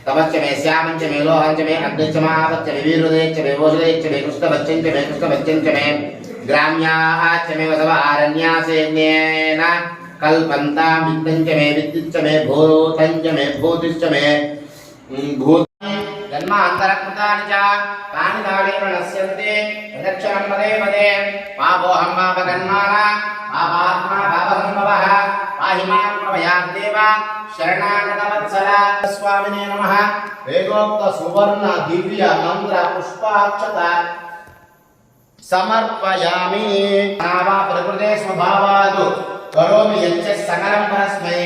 तपश्च मे श्यामं च मे लोहं च मे अग्निश्च महावच्च मे वीरुदेश्च मे वोषुदेश्च मे कृष्णवच्चं च मे कृष्णवच्चं च मे ग्राम्याः च मे वसवारण्यासेन्येन कल्पन्तां वित्तं च मे विद्युच्च मे भूतं च मे भूतिश्च मे भूत जन्मान्तरकृतानि च तानि तानि प्रणश्यन्ति प्रदक्षिणं पदे पदे पापोऽहं पापकर्माणा पापात्मा पापसम्भवः पाहि मां प्रभयाद्देव शरणागतवत्सल स्वामिने नमः। वेदोक्त सुवर्ण दिव्य मंत्र पुष्पाक्षत समर्पयामि। नावा प्रकृते स्वभावादु करोमि यच्च सकलं परस्मै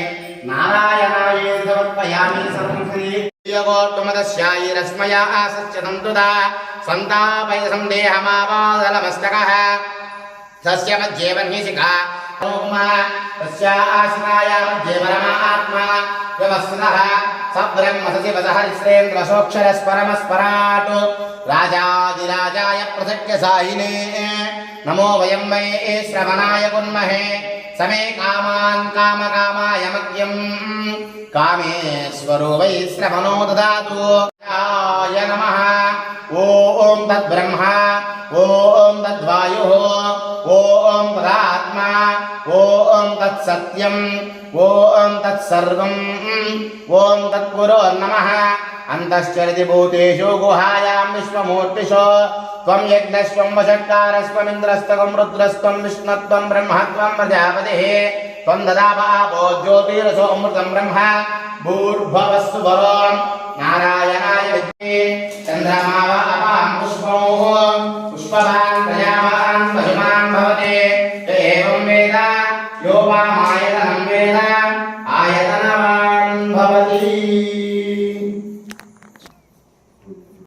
नारायणाय समर्पयामि सर्वं योगोत्तमदस्यायिरस्मया आसच्चदन्तुदा सन्तापय सन्देहमावादलमस्तकः तस्य मध्ये वह्निशिखा तस्य आश्राया मध्ये परमा आत्मा व्यवस्थितः स ब्रह्मसचिवसहस्रेन्द्रसोक्षरस्परमस्पराट् राजादिराजाय प्रसक्यसाहिने नमो वयं वै श्रवणाय कुर्महे समे कामान् कामकामाय मह्यं कामेश्वरो वै श्रवणो ददातु आय नमः। ॐ तद्ब्रह्मा ॐ तद्वायुः ॐ तदात्मा ॐ तत्सत्यम् ॐ तत्सर्वम् ॐ तत्पुरो नमः। अन्तश्चरति भूतेषु गुहायां विश्वमूर्तिषु त्वं यज्ञस्त्वं वषट्कारस्त्वमिन्द्रस्त्वं रुद्रस्त्वं विष्णुत्वं ब्रह्मत्वं प्रजापतिः त्वं ददाप आपो ज्योतिरसो अमृतं ब्रह्म भूर्भुवस्सु वरों नारायणाय विद्महे चन्द्रमा वा अपां पुष्पवान् प्रजावान् महिमान् भवते